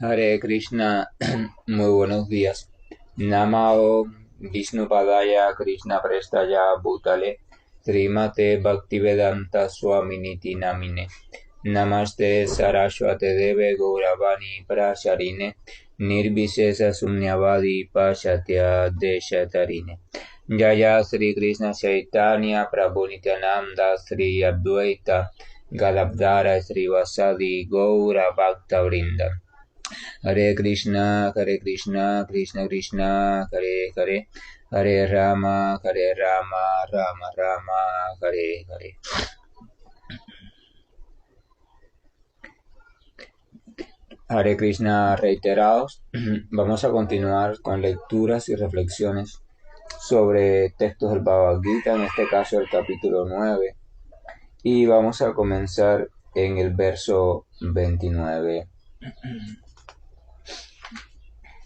Hare Krishna, muy buenos días. Namao Vishnupadaya Krishna Prestaya Bhutale Srimate Bhaktivedanta Swaminiti Namine Namaste Saraswate Deve Gauravani Prasharine Nirvishesa Sunyavadi Pashatya Deshatarine Jaya Sri Krishna Chaitanya Prabhu Nityananda Sri Advaita Gadadhara Sri Vasadi Gaura Bhakta Vrinda Hare Krishna, Krishna Krishna, Hare Hare, Hare Rama, Rama Rama, Hare Hare. Hare Krishna reiterados, vamos a continuar con lecturas y reflexiones sobre textos del Bhagavad Gita, en este caso el capítulo 9, y vamos a comenzar en el verso 29.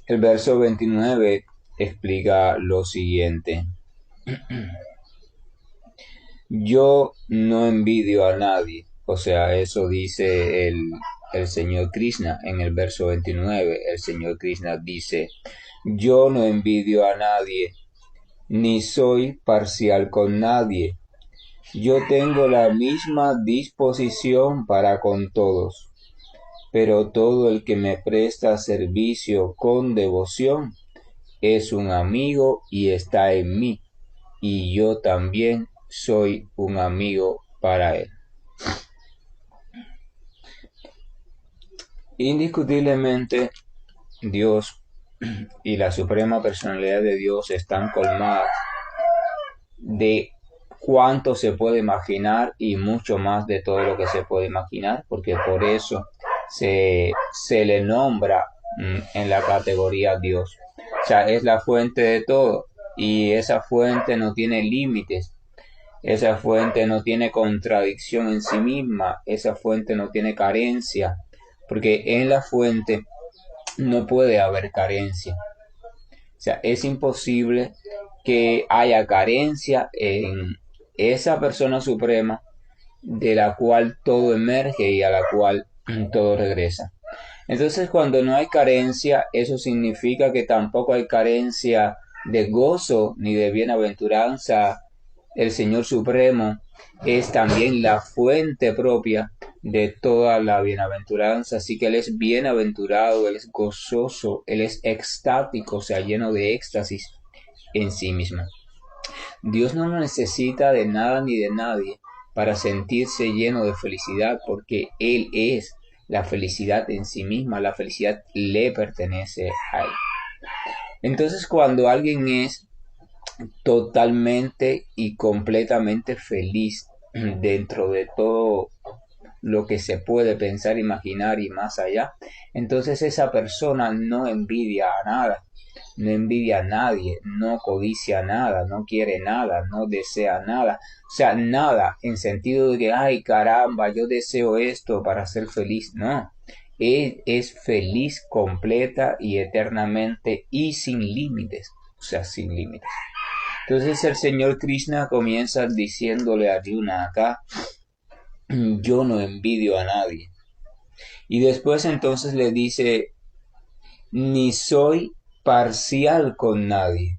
El verso 29 explica lo siguiente. Yo no envidio a nadie, o sea, eso dice el Señor Krishna en el verso 29. El Señor Krishna dice, yo no envidio a nadie, ni soy parcial con nadie. Yo tengo la misma disposición para con todos, pero todo el que me presta servicio con devoción es un amigo y está en mí, y yo también soy un amigo para él. Indiscutiblemente, Dios y la suprema personalidad de Dios están colmadas de cuánto se puede imaginar y mucho más de todo lo que se puede imaginar, porque por eso se le nombra en la categoría Dios. O sea, es la fuente de todo y esa fuente no tiene límites. Esa fuente no tiene contradicción en sí misma, esa fuente no tiene carencia, porque en la fuente no puede haber carencia. O sea, es imposible que haya carencia en esa persona suprema de la cual todo emerge y a la cual todo regresa. Entonces, cuando no hay carencia, eso significa que tampoco hay carencia de gozo ni de bienaventuranza. El Señor Supremo es también la fuente propia de toda la bienaventuranza, así que Él es bienaventurado, Él es gozoso, Él es extático, o sea, lleno de éxtasis en sí mismo. Dios no necesita de nada ni de nadie para sentirse lleno de felicidad, porque Él es la felicidad en sí misma, la felicidad le pertenece a Él. Entonces, cuando alguien es totalmente y completamente feliz dentro de todo lo que se puede pensar, imaginar y más allá, entonces esa persona no envidia a nada, no envidia a nadie, no codicia nada, no quiere nada, no desea nada, o sea, nada en sentido de que, ay caramba, yo deseo esto para ser feliz, no. Él es feliz completa y eternamente y sin límites, o sea, sin límites. Entonces el Señor Krishna comienza diciéndole a Arjuna acá, yo no envidio a nadie. Y después entonces le dice, ni soy parcial con nadie.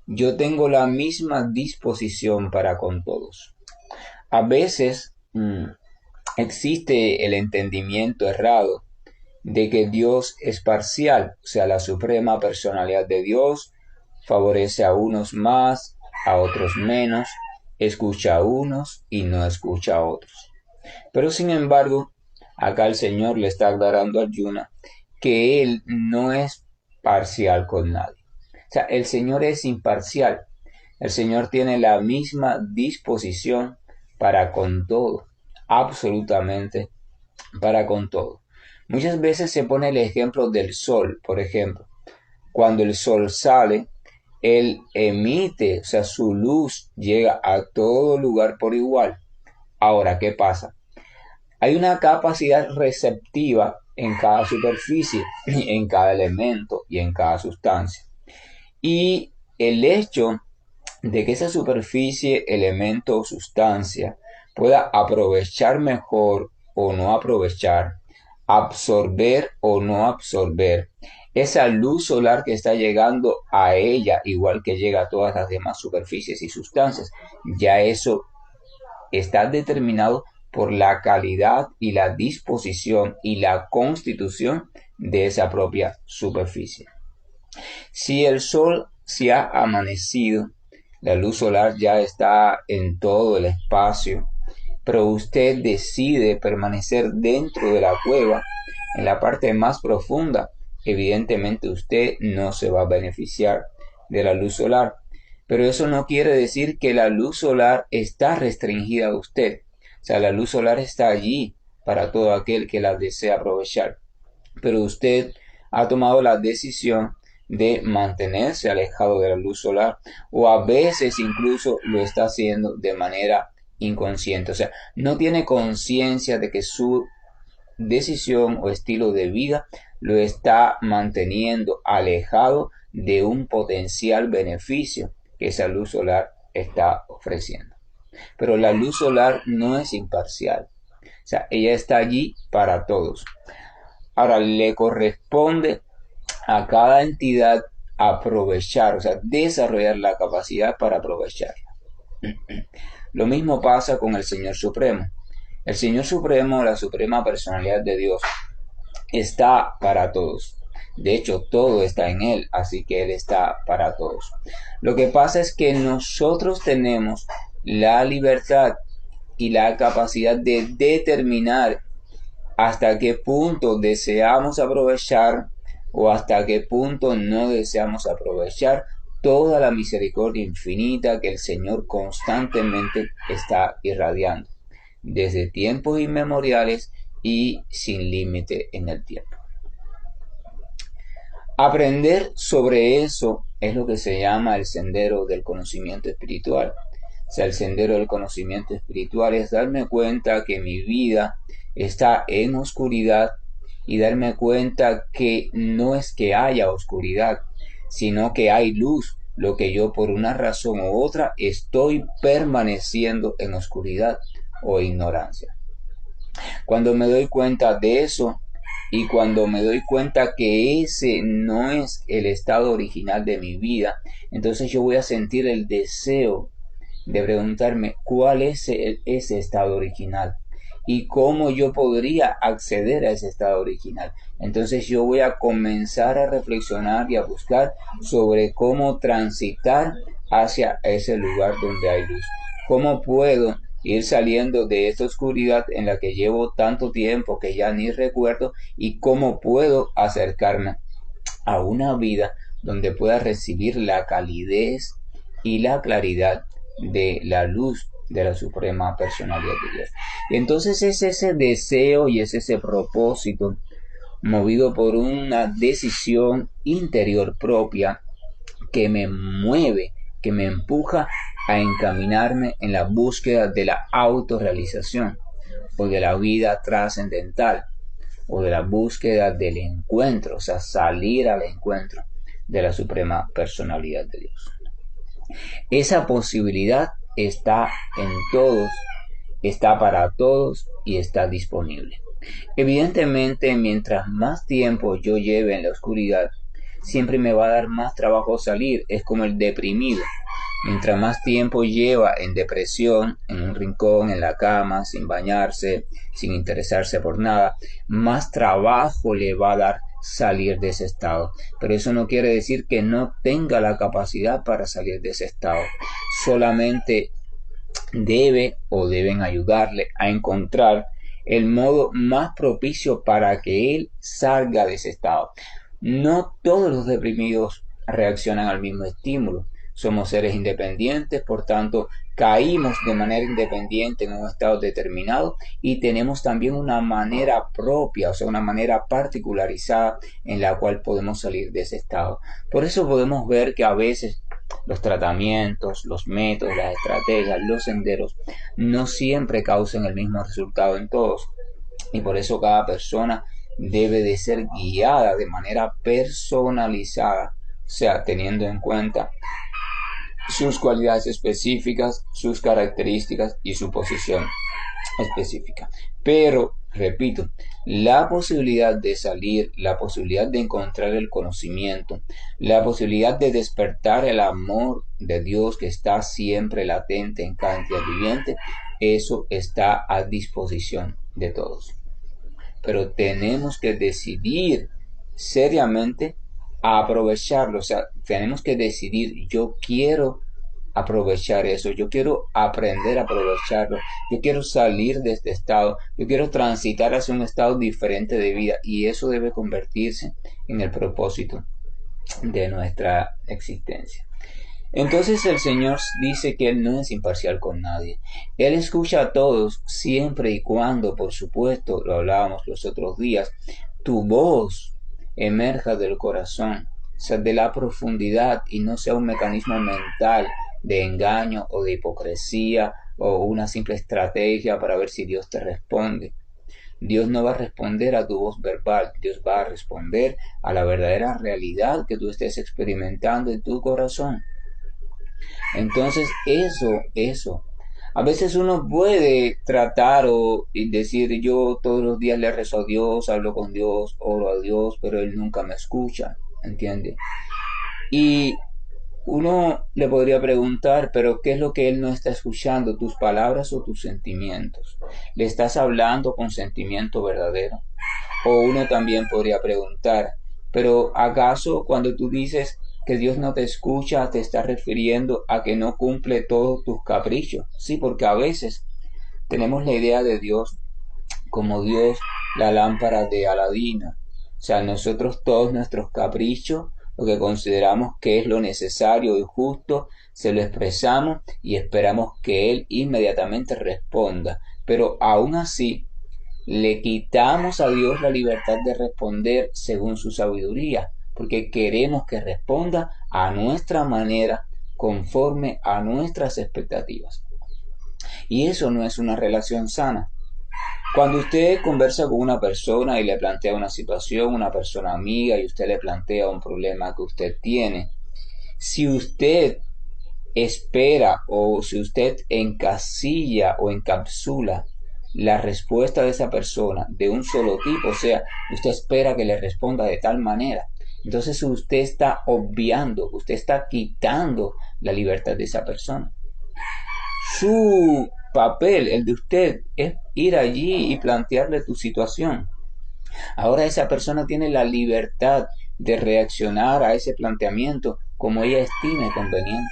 Yo tengo la misma disposición para con todos. A veces existe el entendimiento errado de que Dios es parcial, o sea, la suprema personalidad de Dios favorece a unos más, a otros menos, escucha a unos y no escucha a otros. Pero sin embargo, acá el Señor le está aclarando a Arjuna que Él no es parcial con nadie. O sea, el Señor es imparcial. El Señor tiene la misma disposición para con todo, absolutamente para con todo. Muchas veces se pone el ejemplo del sol, por ejemplo. Cuando el sol sale, él emite, o sea, su luz llega a todo lugar por igual. Ahora, ¿qué pasa? Hay una capacidad receptiva en cada superficie, en cada elemento y en cada sustancia. Y el hecho de que esa superficie, elemento o sustancia pueda aprovechar mejor o no aprovechar absorber o no absorber esa luz solar que está llegando a ella, igual que llega a todas las demás superficies y sustancias. Ya eso está determinado por la calidad y la disposición y la constitución de esa propia superficie. Si el sol se ha amanecido, la luz solar ya está en todo el espacio, pero usted decide permanecer dentro de la cueva, en la parte más profunda, evidentemente usted no se va a beneficiar de la luz solar. Pero eso no quiere decir que la luz solar está restringida a usted. O sea, la luz solar está allí para todo aquel que la desea aprovechar. Pero usted ha tomado la decisión de mantenerse alejado de la luz solar, o a veces incluso lo está haciendo de manera inconsciente. O sea, no tiene conciencia de que su decisión o estilo de vida lo está manteniendo alejado de un potencial beneficio que esa luz solar está ofreciendo. Pero la luz solar no es imparcial. O sea, ella está allí para todos. Ahora, le corresponde a cada entidad aprovechar, o sea, desarrollar la capacidad para aprovecharla. Lo mismo pasa con el Señor Supremo. El Señor Supremo, la suprema personalidad de Dios, está para todos. De hecho, todo está en Él, así que Él está para todos. Lo que pasa es que nosotros tenemos la libertad y la capacidad de determinar hasta qué punto deseamos aprovechar o hasta qué punto no deseamos aprovechar toda la misericordia infinita que el Señor constantemente está irradiando, desde tiempos inmemoriales y sin límite en el tiempo. Aprender sobre eso es lo que se llama el sendero del conocimiento espiritual. O sea, el sendero del conocimiento espiritual es darme cuenta que mi vida está en oscuridad y darme cuenta que no es que haya oscuridad, sino que hay luz, lo que yo por una razón u otra estoy permaneciendo en oscuridad o ignorancia. Cuando me doy cuenta de eso y cuando me doy cuenta que ese no es el estado original de mi vida, entonces yo voy a sentir el deseo de preguntarme cuál es ese estado original y cómo yo podría acceder a ese estado original. Entonces yo voy a comenzar a reflexionar y a buscar sobre cómo transitar hacia ese lugar donde hay luz. ¿Cómo puedo ir saliendo de esta oscuridad en la que llevo tanto tiempo que ya ni recuerdo, y cómo puedo acercarme a una vida donde pueda recibir la calidez y la claridad de la luz de la suprema personalidad de Dios? Y entonces es ese deseo y es ese propósito movido por una decisión interior propia que me mueve, que me empuja a encaminarme en la búsqueda de la autorrealización o de la vida trascendental o de la búsqueda del encuentro, o sea, salir al encuentro de la suprema personalidad de Dios. Esa posibilidad está en todos, está para todos y está disponible. Evidentemente, mientras más tiempo yo lleve en la oscuridad, siempre me va a dar más trabajo salir. Es como el deprimido. Mientras más tiempo lleva en depresión, en un rincón, en la cama, sin bañarse, sin interesarse por nada, más trabajo le va a dar salir de ese estado. Pero eso no quiere decir que no tenga la capacidad para salir de ese estado. Solamente debe o deben ayudarle a encontrar el modo más propicio para que él salga de ese estado. No todos los deprimidos reaccionan al mismo estímulo. Somos seres independientes, por tanto, caímos de manera independiente en un estado determinado y tenemos también una manera propia, o sea, una manera particularizada en la cual podemos salir de ese estado. Por eso podemos ver que a veces los tratamientos, los métodos, las estrategias, los senderos no siempre causan el mismo resultado en todos. Y por eso cada persona debe de ser guiada de manera personalizada, o sea, teniendo en cuenta sus cualidades específicas, sus características y su posición específica. Pero, repito, la posibilidad de salir, la posibilidad de encontrar el conocimiento, la posibilidad de despertar el amor de Dios que está siempre latente en cada entidad viviente, eso está a disposición de todos. Pero tenemos que decidir seriamente a aprovecharlo. O sea, tenemos que decidir, yo quiero aprovechar eso, yo quiero aprender a aprovecharlo, yo quiero salir de este estado, yo quiero transitar hacia un estado diferente de vida, y eso debe convertirse en el propósito de nuestra existencia. Entonces el Señor dice que Él no es imparcial con nadie. Él escucha a todos siempre y cuando, por supuesto, lo hablábamos los otros días, tu voz emerja del corazón, o sea, de la profundidad, y no sea un mecanismo mental de engaño o de hipocresía o una simple estrategia para ver si Dios te responde. Dios no va a responder a tu voz verbal, Dios va a responder a la verdadera realidad que tú estés experimentando en tu corazón. Entonces, eso. A veces uno puede tratar o decir, yo todos los días le rezo a Dios, hablo con Dios, oro a Dios, pero Él nunca me escucha, ¿entiende? Y uno le podría preguntar, pero ¿qué es lo que Él no está escuchando? ¿Tus palabras o tus sentimientos? ¿Le estás hablando con sentimiento verdadero? O uno también podría preguntar, pero ¿acaso cuando tú dices que Dios no te escucha, te está refiriendo a que no cumple todos tus caprichos? Sí, porque a veces tenemos la idea de Dios como Dios, la lámpara de Aladino. O sea, nosotros todos nuestros caprichos, lo que consideramos que es lo necesario y justo, se lo expresamos y esperamos que Él inmediatamente responda. Pero aún así, le quitamos a Dios la libertad de responder según su sabiduría, porque queremos que responda a nuestra manera, conforme a nuestras expectativas. Y eso no es una relación sana. Cuando usted conversa con una persona y le plantea una situación, una persona amiga, y usted le plantea un problema que usted tiene, si usted espera o si usted encasilla o encapsula la respuesta de esa persona de un solo tipo, o sea, usted espera que le responda de tal manera, entonces usted está obviando, usted está quitando la libertad de esa persona. Su papel, el de usted, es ir allí y plantearle tu situación. Ahora esa persona tiene la libertad de reaccionar a ese planteamiento como ella estime conveniente.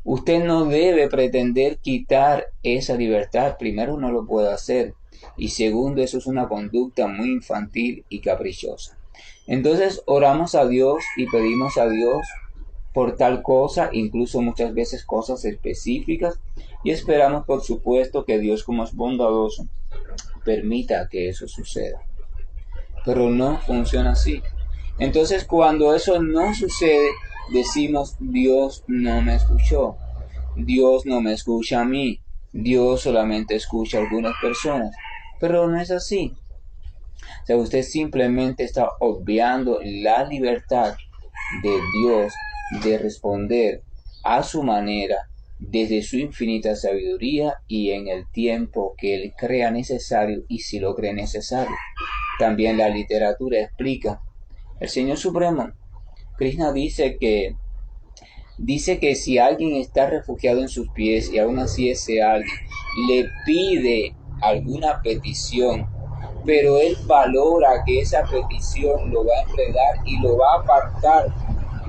Usted no debe pretender quitar esa libertad. Primero, no lo puede hacer. Y segundo, eso es una conducta muy infantil y caprichosa. Entonces oramos a Dios y pedimos a Dios por tal cosa, incluso muchas veces cosas específicas, y esperamos, por supuesto, que Dios, como es bondadoso, permita que eso suceda. Pero no funciona así. Entonces, cuando eso no sucede, decimos, Dios no me escuchó, Dios no me escucha a mí, Dios solamente escucha a algunas personas. Pero no es así. O sea, usted simplemente está obviando la libertad de Dios de responder a su manera, desde su infinita sabiduría y en el tiempo que Él crea necesario, y si lo cree necesario. También la literatura explica. El Señor Supremo, Krishna, dice que si alguien está refugiado en sus pies y aún así ese alguien le pide alguna petición, pero él valora que esa petición lo va a enredar y lo va a apartar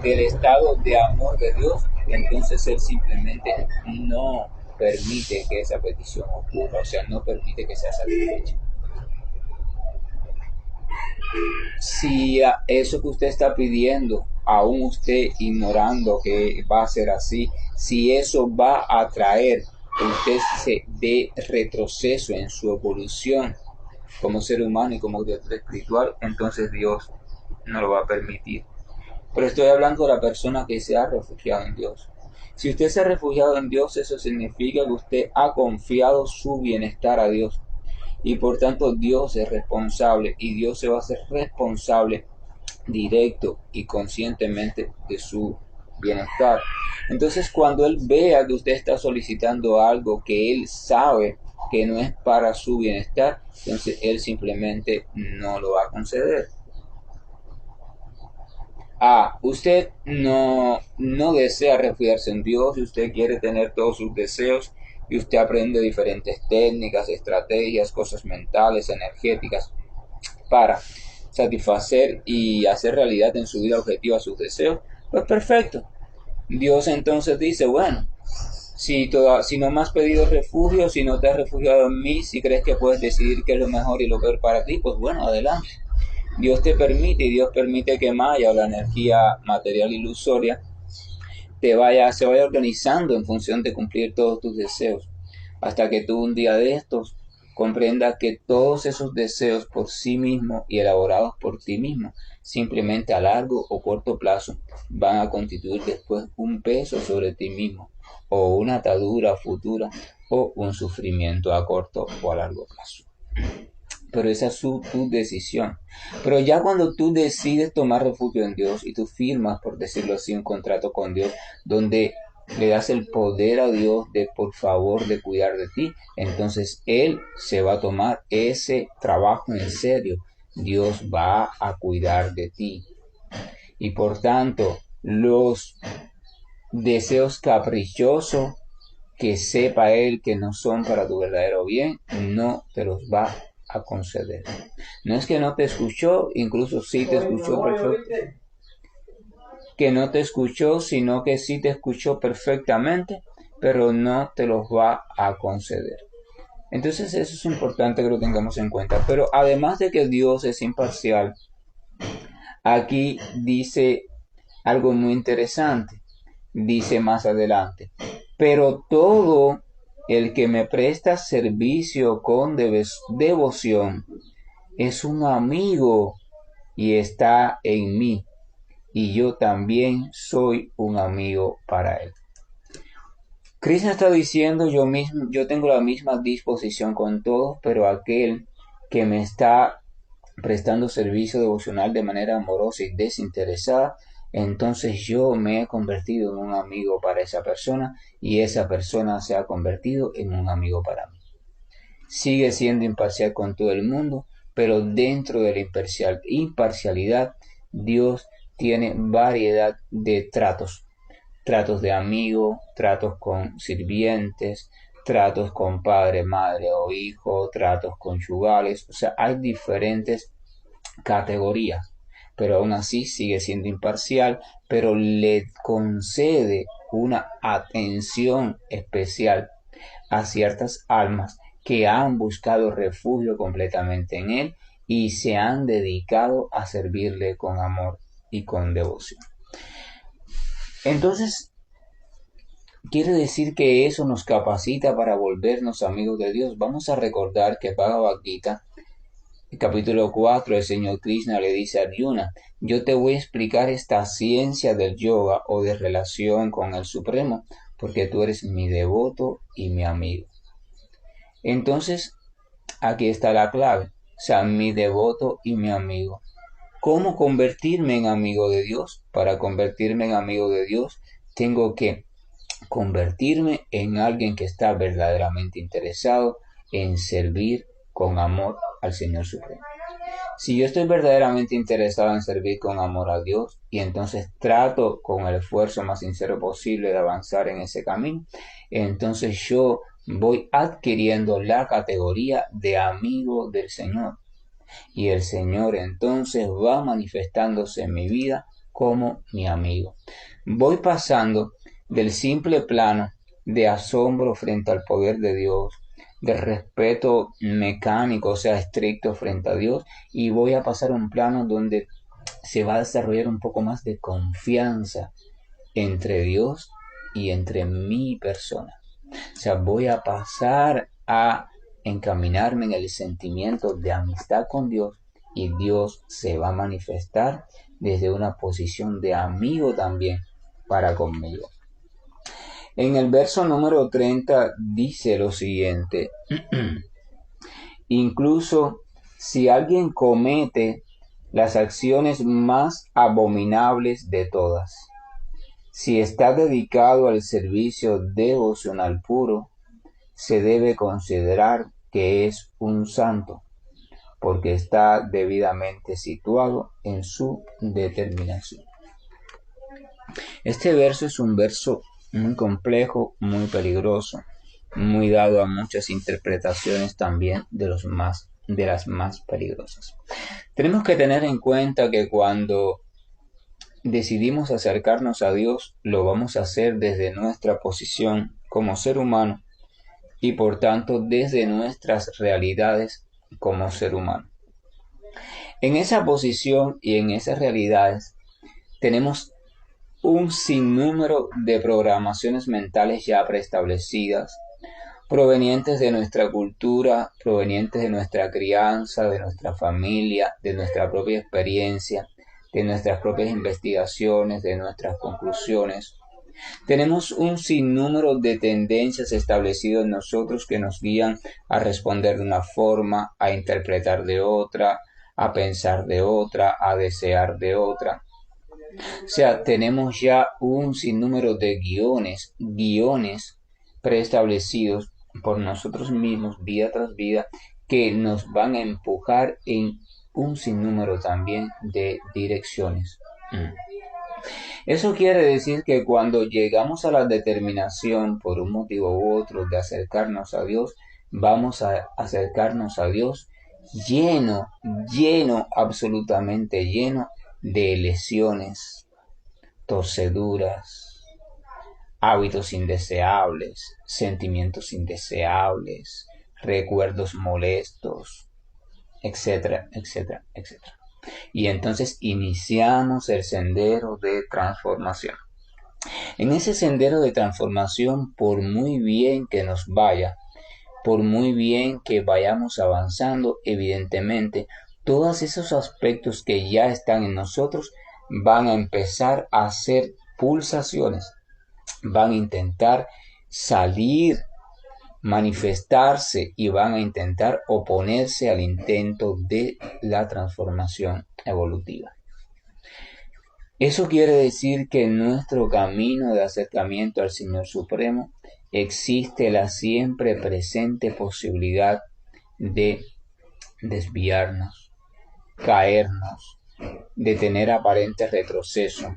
del estado de amor de Dios, entonces él simplemente no permite que esa petición ocurra, o sea, no permite que sea satisfecha. Si eso que usted está pidiendo, aún usted ignorando que va a ser así, si eso va a traer que usted se dé retroceso en su evolución como ser humano y como criatura espiritual, entonces Dios no lo va a permitir. Pero estoy hablando de la persona que se ha refugiado en Dios. Si usted se ha refugiado en Dios, eso significa que usted ha confiado su bienestar a Dios. Y por tanto Dios es responsable, y Dios se va a hacer responsable directo y conscientemente de su bienestar. Entonces, cuando Él vea que usted está solicitando algo que Él sabe que no es para su bienestar, entonces Él simplemente no lo va a conceder. Usted no desea refugiarse en Dios y usted quiere tener todos sus deseos y usted aprende diferentes técnicas, estrategias, cosas mentales, energéticas para satisfacer y hacer realidad en su vida objetiva sus deseos, pues perfecto. Dios entonces dice, bueno, si no me has pedido refugio, si no te has refugiado en mí, si crees que puedes decidir qué es lo mejor y lo peor para ti, pues bueno, adelante. Dios te permite y Dios permite que Maya o la energía material ilusoria se vaya organizando en función de cumplir todos tus deseos, hasta que tú un día de estos comprendas que todos esos deseos por sí mismo y elaborados por ti mismo, simplemente a largo o corto plazo, van a constituir después un peso sobre ti mismo, o una atadura futura, o un sufrimiento a corto o a largo plazo. Pero esa es tu decisión. Pero ya cuando tú decides tomar refugio en Dios y tú firmas, por decirlo así, un contrato con Dios, donde le das el poder a Dios de, por favor, de cuidar de ti, entonces Él se va a tomar ese trabajo en serio. Dios va a cuidar de ti. Y por tanto, los deseos caprichosos que sepa Él que no son para tu verdadero bien, no te los va a conceder. No es que no te escuchó, incluso sí te escuchó perfecto, que no te escuchó, sino que sí te escuchó perfectamente, pero no te los va a conceder. Entonces eso es importante que lo tengamos en cuenta. Pero además de que Dios es imparcial, aquí dice algo muy interesante. Dice más adelante, pero todo el que me presta servicio con devoción es un amigo y está en mí, y yo también soy un amigo para él. Krishna está diciendo, yo tengo la misma disposición con todos, pero aquel que me está prestando servicio devocional de manera amorosa y desinteresada, entonces yo me he convertido en un amigo para esa persona y esa persona se ha convertido en un amigo para mí. Sigue siendo imparcial con todo el mundo, pero dentro de la imparcialidad, Dios tiene variedad de tratos. Tratos de amigo, tratos con sirvientes, tratos con padre, madre o hijo, tratos conyugales. O sea, hay diferentes categorías, pero aún así sigue siendo imparcial, pero le concede una atención especial a ciertas almas que han buscado refugio completamente en él y se han dedicado a servirle con amor y con devoción. Entonces, quiere decir que eso nos capacita para volvernos amigos de Dios. Vamos a recordar que Bhagavad Gita, capítulo 4, el señor Krishna le dice a Arjuna, yo te voy a explicar esta ciencia del yoga o de relación con el Supremo, porque tú eres mi devoto y mi amigo. Entonces, aquí está la clave, o sea, mi devoto y mi amigo. ¿Cómo convertirme en amigo de Dios? Para convertirme en amigo de Dios, tengo que convertirme en alguien que está verdaderamente interesado en servir con amor al Señor Supremo. Si yo estoy verdaderamente interesado en servir con amor a Dios y entonces trato con el esfuerzo más sincero posible de avanzar en ese camino, entonces yo voy adquiriendo la categoría de amigo del Señor. Y el Señor entonces va manifestándose en mi vida como mi amigo. Voy pasando del simple plano de asombro frente al poder de Dios, de respeto mecánico, o sea, estricto frente a Dios, y voy a pasar a un plano donde se va a desarrollar un poco más de confianza entre Dios y entre mi persona. O sea, voy a pasar a encaminarme en el sentimiento de amistad con Dios y Dios se va a manifestar desde una posición de amigo también para conmigo. En el verso número 30 dice lo siguiente, incluso si alguien comete las acciones más abominables de todas, si está dedicado al servicio devocional puro, se debe considerar que es un santo, porque está debidamente situado en su determinación. Este verso es un verso muy complejo, muy peligroso, muy dado a muchas interpretaciones también de las más peligrosas. Tenemos que tener en cuenta que cuando decidimos acercarnos a Dios, lo vamos a hacer desde nuestra posición como ser humano y por tanto desde nuestras realidades como ser humano. En esa posición y en esas realidades tenemos un sinnúmero de programaciones mentales ya preestablecidas, provenientes de nuestra cultura, provenientes de nuestra crianza, de nuestra familia, de nuestra propia experiencia, de nuestras propias investigaciones, de nuestras conclusiones. Tenemos un sinnúmero de tendencias establecidas en nosotros que nos guían a responder de una forma, a interpretar de otra, a pensar de otra, a desear de otra. O sea, tenemos ya un sinnúmero de guiones preestablecidos por nosotros mismos vida tras vida que nos van a empujar en un sinnúmero también de direcciones. Eso quiere decir que cuando llegamos a la determinación por un motivo u otro de acercarnos a Dios, vamos a acercarnos a Dios absolutamente lleno de lesiones, torceduras, hábitos indeseables, sentimientos indeseables, recuerdos molestos, etcétera, etcétera, etcétera. Y entonces iniciamos el sendero de transformación. En ese sendero de transformación, por muy bien que nos vaya, por muy bien que vayamos avanzando, evidentemente, todos esos aspectos que ya están en nosotros van a empezar a hacer pulsaciones, van a intentar salir, manifestarse y van a intentar oponerse al intento de la transformación evolutiva. Eso quiere decir que en nuestro camino de acercamiento al Señor Supremo existe la siempre presente posibilidad de desviarnos, caernos, de tener aparente retroceso,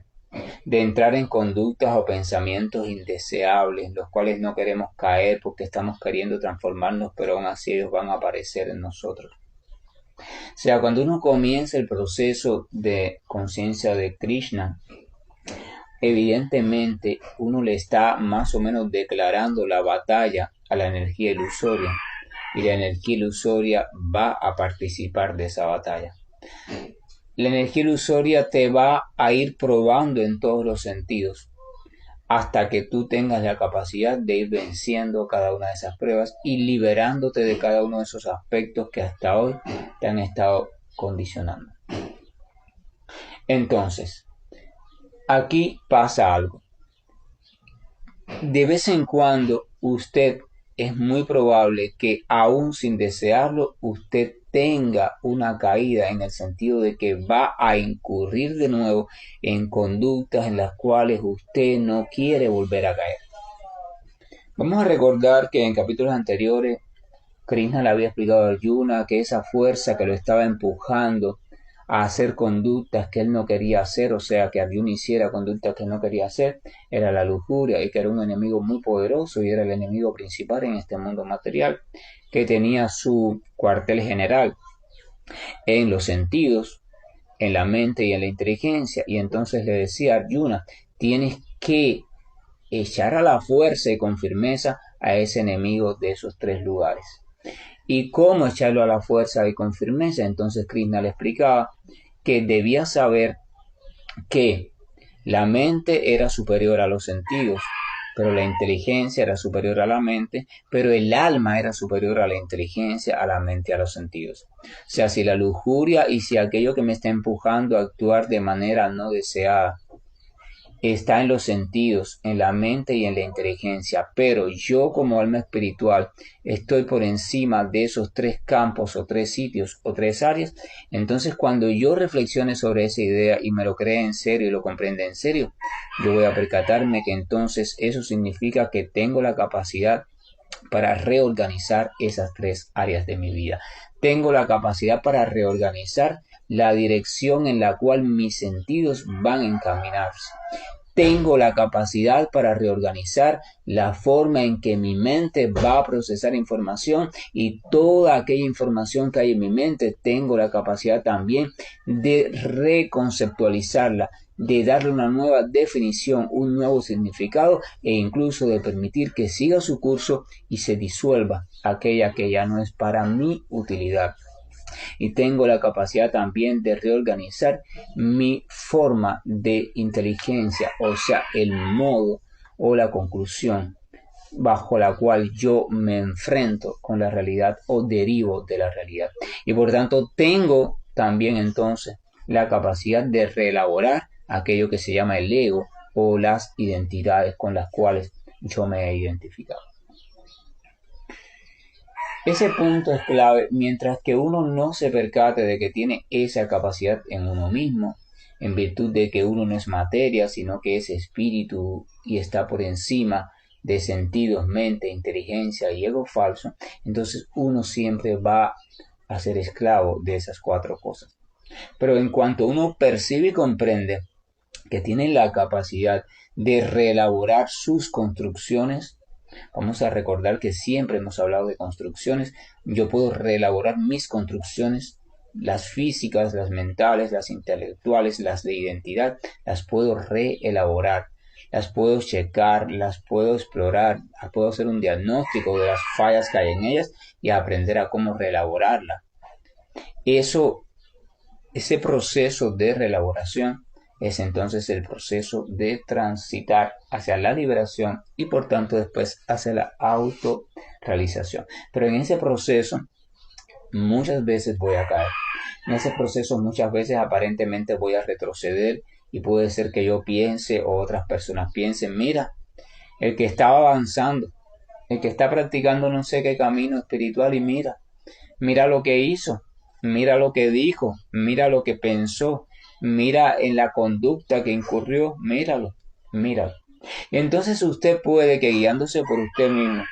de entrar en conductas o pensamientos indeseables, los cuales no queremos caer porque estamos queriendo transformarnos, pero aún así ellos van a aparecer en nosotros. O sea, cuando uno comienza el proceso de conciencia de Krishna, evidentemente uno le está más o menos declarando la batalla a la energía ilusoria, y la energía ilusoria va a participar de esa batalla. La energía ilusoria te va a ir probando en todos los sentidos hasta que tú tengas la capacidad de ir venciendo cada una de esas pruebas y liberándote de cada uno de esos aspectos que hasta hoy te han estado condicionando. Entonces, aquí pasa algo. De vez en cuando es muy probable que aún sin desearlo usted tenga una caída, en el sentido de que va a incurrir de nuevo en conductas en las cuales usted no quiere volver a caer. Vamos a recordar que en capítulos anteriores Krishna le había explicado a Arjuna que esa fuerza que lo estaba empujando a hacer conductas que él no quería hacer, o sea, que Arjuna hiciera conductas que no quería hacer, era la lujuria, y que era un enemigo muy poderoso y era el enemigo principal en este mundo material, que tenía su cuartel general en los sentidos, en la mente y en la inteligencia. Y entonces le decía a Arjuna, tienes que echar a la fuerza y con firmeza a ese enemigo de esos tres lugares. ¿Y cómo echarlo a la fuerza y con firmeza? Entonces Krishna le explicaba que debía saber que la mente era superior a los sentidos, pero la inteligencia era superior a la mente, pero el alma era superior a la inteligencia, a la mente y a los sentidos. O sea, si la lujuria y si aquello que me está empujando a actuar de manera no deseada está en los sentidos, en la mente y en la inteligencia, pero yo como alma espiritual estoy por encima de esos tres campos o tres sitios o tres áreas, entonces cuando yo reflexione sobre esa idea y me lo cree en serio y lo comprenda en serio, yo voy a percatarme que entonces eso significa que tengo la capacidad para reorganizar esas tres áreas de mi vida. Tengo la capacidad para reorganizar la dirección en la cual mis sentidos van a encaminarse. Tengo la capacidad para reorganizar la forma en que mi mente va a procesar información, y toda aquella información que hay en mi mente tengo la capacidad también de reconceptualizarla, de darle una nueva definición, un nuevo significado, e incluso de permitir que siga su curso y se disuelva aquella que ya no es para mi utilidad. Y tengo la capacidad también de reorganizar mi forma de inteligencia, o sea, el modo o la conclusión bajo la cual yo me enfrento con la realidad o derivo de la realidad. Y por tanto tengo también entonces la capacidad de reelaborar aquello que se llama el ego o las identidades con las cuales yo me he identificado. Ese punto es clave. Mientras que uno no se percate de que tiene esa capacidad en uno mismo, en virtud de que uno no es materia, sino que es espíritu y está por encima de sentidos, mente, inteligencia y ego falso, entonces uno siempre va a ser esclavo de esas cuatro cosas. Pero en cuanto uno percibe y comprende que tiene la capacidad de reelaborar sus construcciones, vamos a recordar que siempre hemos hablado de construcciones. Yo puedo reelaborar mis construcciones, las físicas, las mentales, las intelectuales, las de identidad, las puedo reelaborar, las puedo checar, las puedo explorar, puedo hacer un diagnóstico de las fallas que hay en ellas y aprender a cómo reelaborarla. Ese proceso de reelaboración es entonces el proceso de transitar hacia la liberación y por tanto después hacia la autorrealización. Pero en ese proceso muchas veces voy a caer. En ese proceso muchas veces aparentemente voy a retroceder y puede ser que yo piense o otras personas piensen, mira, el que estaba avanzando, el que está practicando no sé qué camino espiritual, y mira lo que hizo, mira lo que dijo, mira lo que pensó, mira en la conducta que incurrió, míralo. Y entonces usted puede que, guiándose por usted mismo,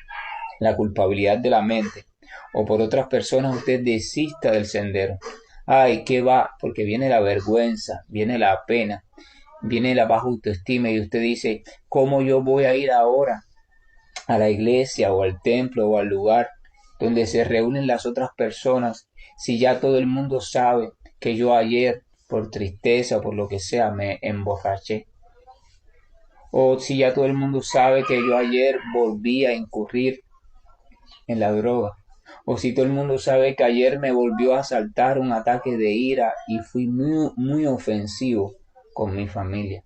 la culpabilidad de la mente, o por otras personas, usted desista del sendero. Ay, ¿qué va? Porque viene la vergüenza, viene la pena, viene la baja autoestima y usted dice, ¿cómo yo voy a ir ahora a la iglesia o al templo o al lugar donde se reúnen las otras personas, si ya todo el mundo sabe que yo ayer, por tristeza o por lo que sea, me emborraché? O si ya todo el mundo sabe que yo ayer volví a incurrir en la droga. O si todo el mundo sabe que ayer me volvió a asaltar un ataque de ira y fui muy, muy ofensivo con mi familia.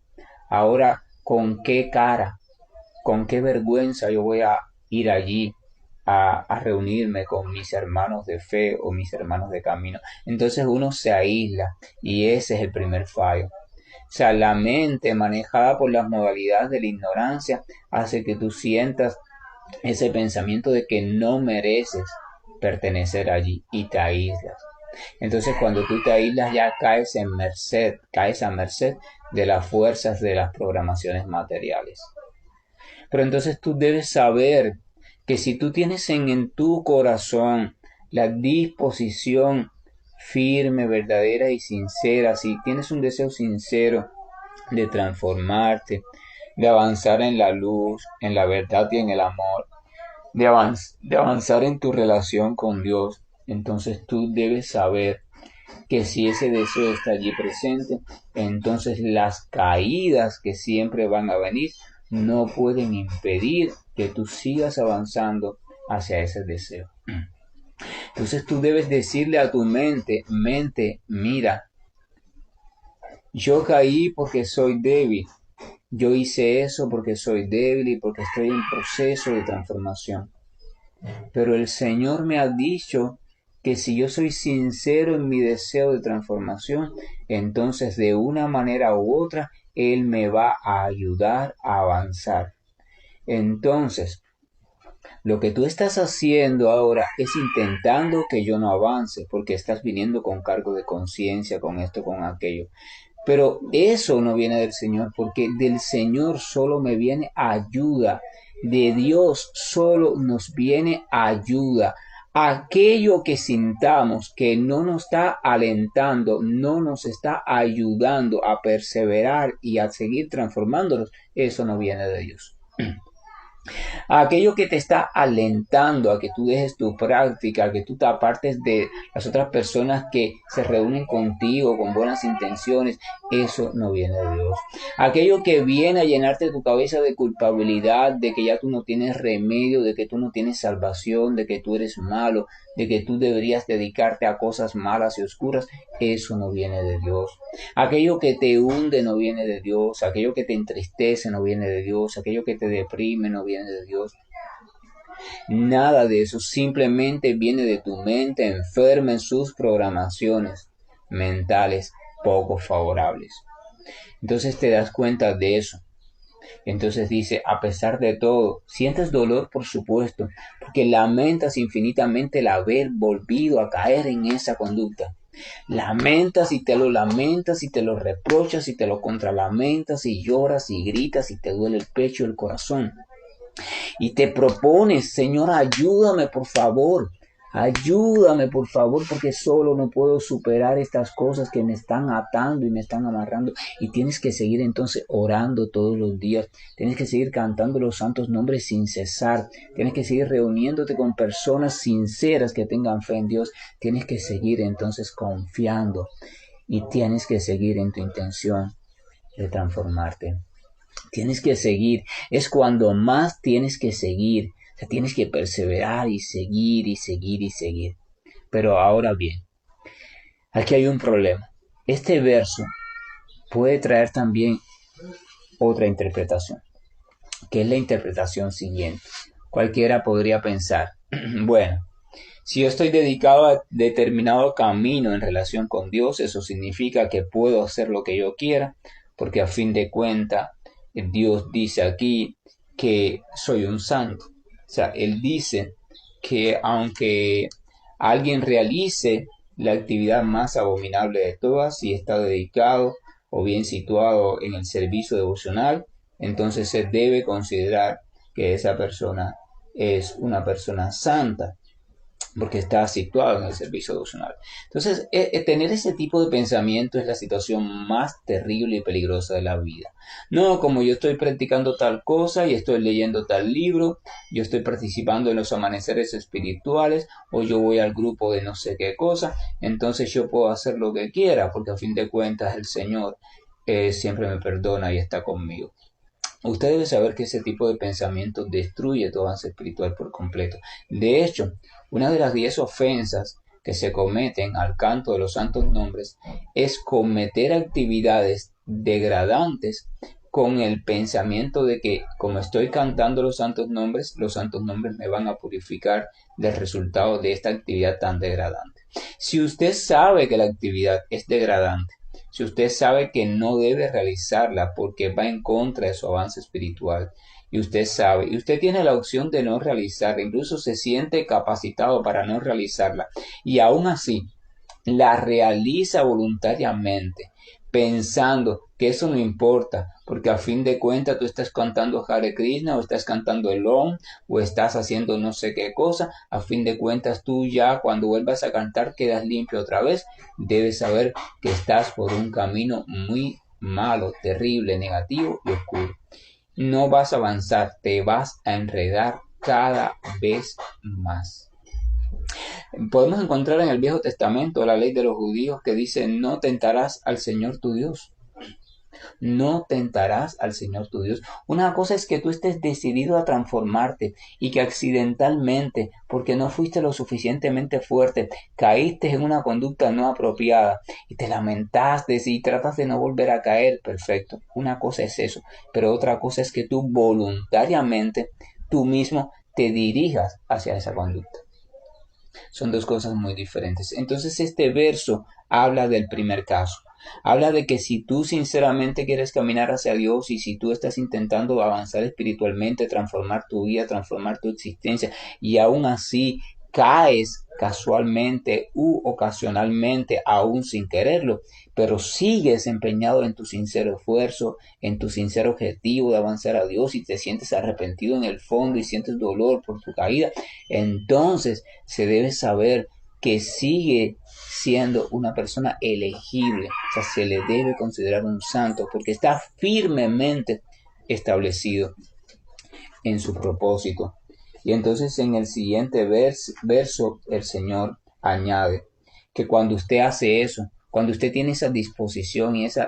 Ahora, ¿con qué cara, con qué vergüenza yo voy a ir allí a reunirme con mis hermanos de fe o mis hermanos de camino? Entonces uno se aísla y ese es el primer fallo. O sea, la mente manejada por las modalidades de la ignorancia hace que tú sientas ese pensamiento de que no mereces pertenecer allí y te aíslas. Entonces cuando tú te aíslas ya caes a merced de las fuerzas de las programaciones materiales. Pero entonces tú debes saber que si tú tienes en tu corazón la disposición firme, verdadera y sincera, si tienes un deseo sincero de transformarte, de avanzar en la luz, en la verdad y en el amor, de avanzar en tu relación con Dios, entonces tú debes saber que si ese deseo está allí presente, entonces las caídas que siempre van a venir no pueden impedir que tú sigas avanzando hacia ese deseo. Entonces tú debes decirle a tu mente, mira, yo caí porque soy débil. Yo hice eso porque soy débil y porque estoy en proceso de transformación. Pero el Señor me ha dicho que si yo soy sincero en mi deseo de transformación, entonces de una manera u otra, Él me va a ayudar a avanzar. Entonces, lo que tú estás haciendo ahora es intentando que yo no avance, porque estás viniendo con cargo de conciencia, con esto, con aquello. Pero eso no viene del Señor, porque del Señor solo me viene ayuda De Dios solo nos viene ayuda. Aquello que sintamos que no nos está alentando, no nos está ayudando a perseverar y a seguir transformándonos, eso no viene de Dios. Aquello que te está alentando a que tú dejes tu práctica, a que tú te apartes de las otras personas que se reúnen contigo con buenas intenciones, eso no viene de Dios. Aquello que viene a llenarte tu cabeza de culpabilidad, de que ya tú no tienes remedio, de que tú no tienes salvación, de que tú eres malo, de que tú deberías dedicarte a cosas malas y oscuras, eso no viene de Dios. Aquello que te hunde no viene de Dios, aquello que te entristece no viene de Dios, aquello que te deprime no viene de Dios. Nada de eso, simplemente viene de tu mente enferma en sus programaciones mentales poco favorables. Entonces te das cuenta de eso. Entonces dice, a pesar de todo, sientes dolor, por supuesto, porque lamentas infinitamente el haber volvido a caer en esa conducta. Lamentas y te lo reprochas y te lo contralamentas y lloras y gritas y te duele el pecho y el corazón. Y te propones, Señor, ayúdame por favor, porque solo no puedo superar estas cosas que me están atando y me están amarrando. Y tienes que seguir entonces orando todos los días, tienes que seguir cantando los santos nombres sin cesar, tienes que seguir reuniéndote con personas sinceras que tengan fe en Dios, tienes que seguir entonces confiando y tienes que seguir en tu intención de transformarte. Tienes que seguir, es cuando más tienes que seguir, o sea, tienes que perseverar y seguir y seguir y seguir. Pero ahora bien, aquí hay un problema. Este verso puede traer también otra interpretación, que es la interpretación siguiente. Cualquiera podría pensar, bueno, si yo estoy dedicado a determinado camino en relación con Dios, eso significa que puedo hacer lo que yo quiera, porque a fin de cuentas, Dios dice aquí que soy un santo. O sea, Él dice que aunque alguien realice la actividad más abominable de todas, si está dedicado o bien situado en el servicio devocional, entonces se debe considerar que esa persona es una persona santa, porque está situado en el servicio devocional. Entonces, tener ese tipo de pensamiento es la situación más terrible y peligrosa de la vida. No como yo estoy practicando tal cosa y estoy leyendo tal libro, yo estoy participando en los amaneceres espirituales o yo voy al grupo de no sé qué cosa, entonces yo puedo hacer lo que quiera porque a fin de cuentas el Señor siempre me perdona y está conmigo. Usted debe saber que ese tipo de pensamiento destruye tu avance espiritual por completo. De hecho, una de las 10 ofensas que se cometen al canto de los santos nombres es cometer actividades degradantes con el pensamiento de que como estoy cantando los santos nombres me van a purificar del resultado de esta actividad tan degradante. Si usted sabe que la actividad es degradante, si usted sabe que no debe realizarla porque va en contra de su avance espiritual, y usted sabe, y usted tiene la opción de no realizarla, incluso se siente capacitado para no realizarla, y aún así la realiza voluntariamente, pensando que eso no importa, porque a fin de cuentas tú estás cantando Hare Krishna, o estás cantando el Om, o estás haciendo no sé qué cosa, a fin de cuentas tú ya cuando vuelvas a cantar quedas limpio otra vez. Debes saber que estás por un camino muy malo, terrible, negativo y oscuro. No vas a avanzar, te vas a enredar cada vez más. Podemos encontrar en el Viejo Testamento la ley de los judíos que dice no tentarás al Señor tu Dios. No tentarás al Señor tu Dios. Una cosa es que tú estés decidido a transformarte y que accidentalmente, porque no fuiste lo suficientemente fuerte, caíste en una conducta no apropiada y te lamentaste y tratas de no volver a caer. Perfecto. Una cosa es eso, pero otra cosa es que tú voluntariamente, tú mismo te dirijas hacia esa conducta. Son dos cosas muy diferentes. Entonces este verso habla del primer caso. Habla de que si tú sinceramente quieres caminar hacia Dios y si tú estás intentando avanzar espiritualmente, transformar tu vida, transformar tu existencia y aún así caes casualmente u ocasionalmente, aún sin quererlo, pero sigues empeñado en tu sincero esfuerzo, en tu sincero objetivo de avanzar a Dios y te sientes arrepentido en el fondo y sientes dolor por tu caída, entonces se debe saber que sigue siendo una persona elegible, o sea, se le debe considerar un santo porque está firmemente establecido en su propósito. Y entonces en el siguiente verso el Señor añade que cuando usted hace eso, cuando usted tiene esa disposición y ese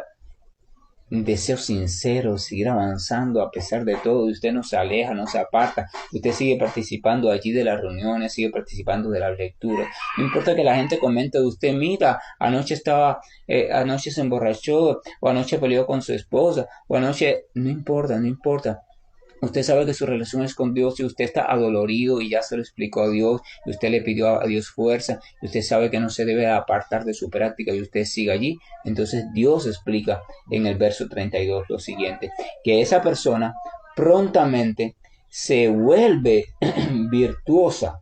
deseo sincero de seguir avanzando a pesar de todo, y usted no se aleja, no se aparta, usted sigue participando allí de las reuniones, sigue participando de la lectura, no importa que la gente comente de usted, mira, anoche se emborrachó, o anoche peleó con su esposa, o anoche, no importa, no importa. Usted sabe que su relación es con Dios y usted está adolorido y ya se lo explicó a Dios y usted le pidió a Dios fuerza y usted sabe que no se debe apartar de su práctica y usted sigue allí. Entonces Dios explica en el verso 32 lo siguiente, que esa persona prontamente se vuelve virtuosa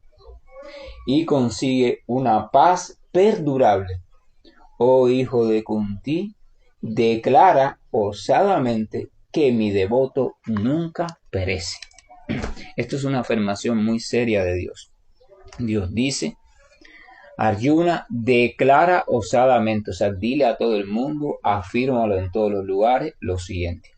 y consigue una paz perdurable. Oh hijo de Kunti, declara osadamente que mi devoto nunca perece. Esto es una afirmación muy seria de Dios. Dios dice, Arjuna declara osadamente, o sea, dile a todo el mundo, afírmalo en todos los lugares, lo siguiente.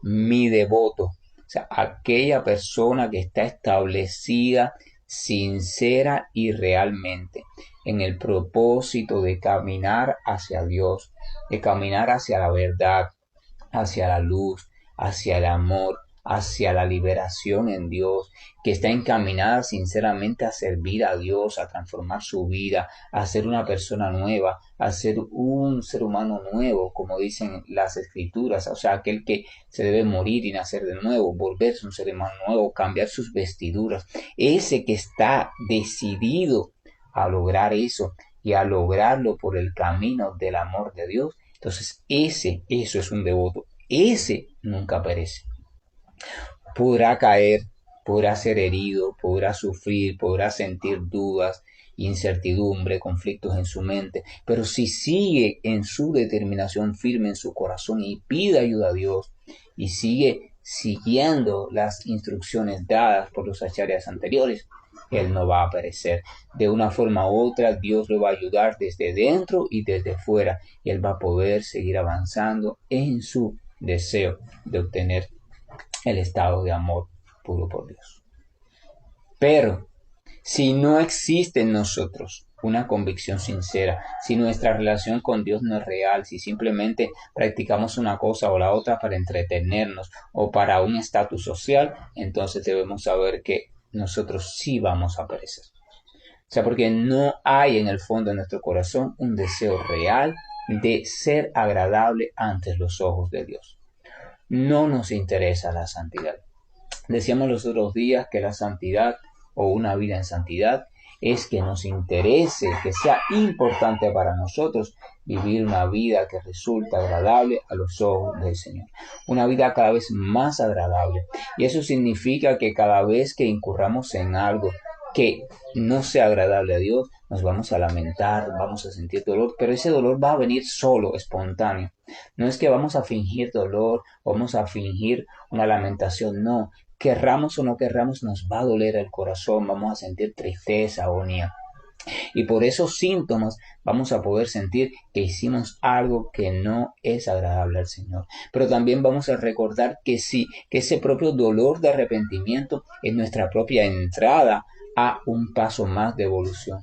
Mi devoto, o sea, aquella persona que está establecida, sincera y realmente en el propósito de caminar hacia Dios, de caminar hacia la verdad, hacia la luz, hacia el amor, hacia la liberación en Dios, que está encaminada sinceramente a servir a Dios, a transformar su vida, a ser una persona nueva, a ser un ser humano nuevo, como dicen las escrituras, o sea, aquel que se debe morir y nacer de nuevo, volverse un ser humano nuevo, cambiar sus vestiduras, ese que está decidido a lograr eso y a lograrlo por el camino del amor de Dios, entonces eso es un devoto. Ese nunca perece. Podrá caer, podrá ser herido, podrá sufrir, podrá sentir dudas, incertidumbre, conflictos en su mente, pero si sigue en su determinación firme en su corazón y pide ayuda a Dios y sigue siguiendo las instrucciones dadas por los acharyas anteriores, él no va a perecer. De una forma u otra, Dios lo va a ayudar desde dentro y desde fuera, y él va a poder seguir avanzando en su deseo de obtener el estado de amor puro por Dios. Pero si no existe en nosotros una convicción sincera, si nuestra relación con Dios no es real, si simplemente practicamos una cosa o la otra para entretenernos o para un estatus social, entonces debemos saber que nosotros sí vamos a perecer. O sea, porque no hay en el fondo de nuestro corazón un deseo real de ser agradable ante los ojos de Dios. No nos interesa la santidad. Decíamos los otros días que la santidad o una vida en santidad es que nos interese, que sea importante para nosotros vivir una vida que resulta agradable a los ojos del Señor. Una vida cada vez más agradable. Y eso significa que cada vez que incurramos en algo que no sea agradable a Dios, nos vamos a lamentar, vamos a sentir dolor, pero ese dolor va a venir solo, espontáneo. No es que vamos a fingir dolor, vamos a fingir una lamentación, no. Querramos o no querramos, nos va a doler el corazón, vamos a sentir tristeza, agonía. Y por esos síntomas vamos a poder sentir que hicimos algo que no es agradable al Señor. Pero también vamos a recordar que sí, que ese propio dolor de arrepentimiento es nuestra propia entrada a un paso más de evolución.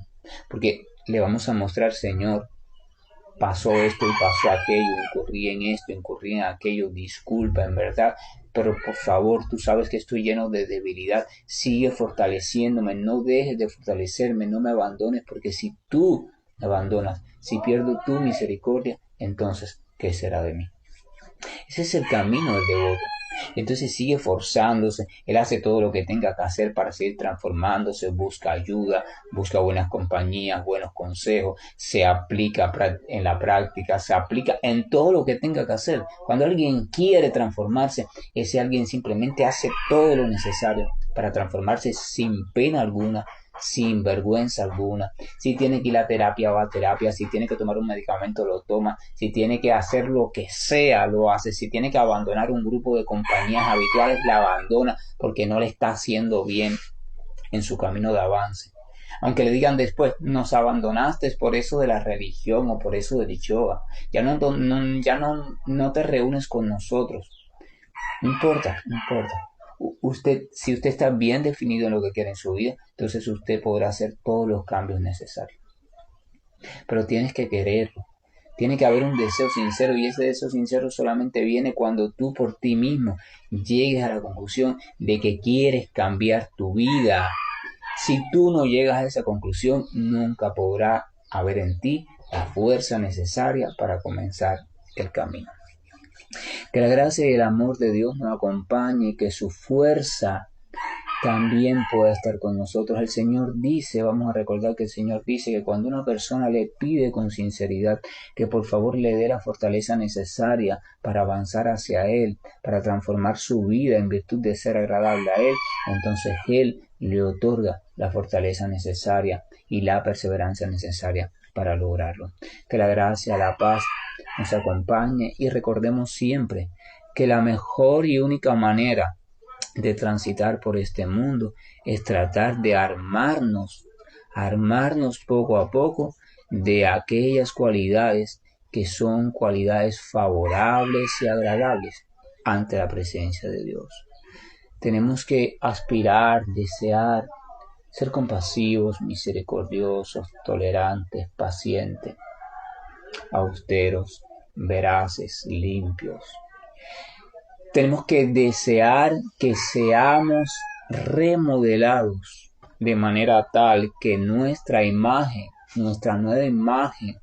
Porque le vamos a mostrar, Señor, pasó esto y pasó aquello, incurrí en esto, incurrí en aquello, disculpa, en verdad, pero por favor, tú sabes que estoy lleno de debilidad, sigue fortaleciéndome, no dejes de fortalecerme, no me abandones, porque si tú me abandonas, si pierdo tu misericordia, entonces, ¿qué será de mí? Ese es el camino del devoto. Entonces sigue forzándose, él hace todo lo que tenga que hacer para seguir transformándose, busca ayuda, busca buenas compañías, buenos consejos, se aplica en la práctica, se aplica en todo lo que tenga que hacer. Cuando alguien quiere transformarse, ese alguien simplemente hace todo lo necesario para transformarse sin pena alguna, sin vergüenza alguna. Si tiene que ir a terapia, va a terapia. Si tiene que tomar un medicamento, lo toma. Si tiene que hacer lo que sea, lo hace. Si tiene que abandonar un grupo de compañías habituales, la abandona porque no le está haciendo bien en su camino de avance. Aunque le digan después, nos abandonaste por eso de la religión o por eso del yoga, ya no te reúnes con nosotros. No importa, no importa. Si usted está bien definido en lo que quiere en su vida, entonces usted podrá hacer todos los cambios necesarios. Pero tienes que quererlo. Tiene que haber un deseo sincero, y ese deseo sincero solamente viene cuando tú por ti mismo llegues a la conclusión de que quieres cambiar tu vida. Si tú no llegas a esa conclusión, nunca podrá haber en ti la fuerza necesaria para comenzar el camino. Que la gracia y el amor de Dios nos acompañe y que su fuerza también pueda estar con nosotros. El Señor dice, vamos a recordar que el Señor dice que cuando una persona le pide con sinceridad que por favor le dé la fortaleza necesaria para avanzar hacia Él, para transformar su vida en virtud de ser agradable a Él, entonces Él le otorga la fortaleza necesaria y la perseverancia necesaria para lograrlo. Que la gracia, la paz nos acompañe y recordemos siempre que la mejor y única manera de transitar por este mundo es tratar de armarnos poco a poco de aquellas cualidades que son cualidades favorables y agradables ante la presencia de Dios. Tenemos que aspirar, desear, ser compasivos, misericordiosos, tolerantes, pacientes, austeros, veraces, limpios. Tenemos que desear que seamos remodelados de manera tal que nuestra imagen, nuestra nueva imagen,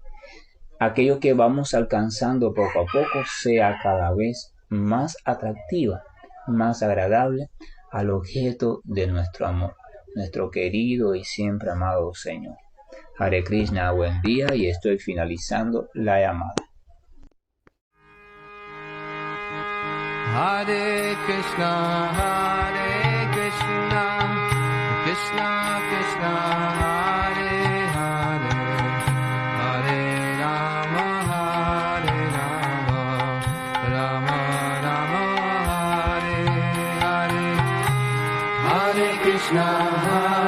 aquello que vamos alcanzando poco a poco, sea cada vez más atractiva, más agradable al objeto de nuestro amor, nuestro querido y siempre amado Señor. Hare Krishna, buen día, y estoy finalizando la llamada. Hare Krishna, Krishna Krishna, Hare Hare, Hare Rama, Rama Rama, Hare Hare, Hare Krishna.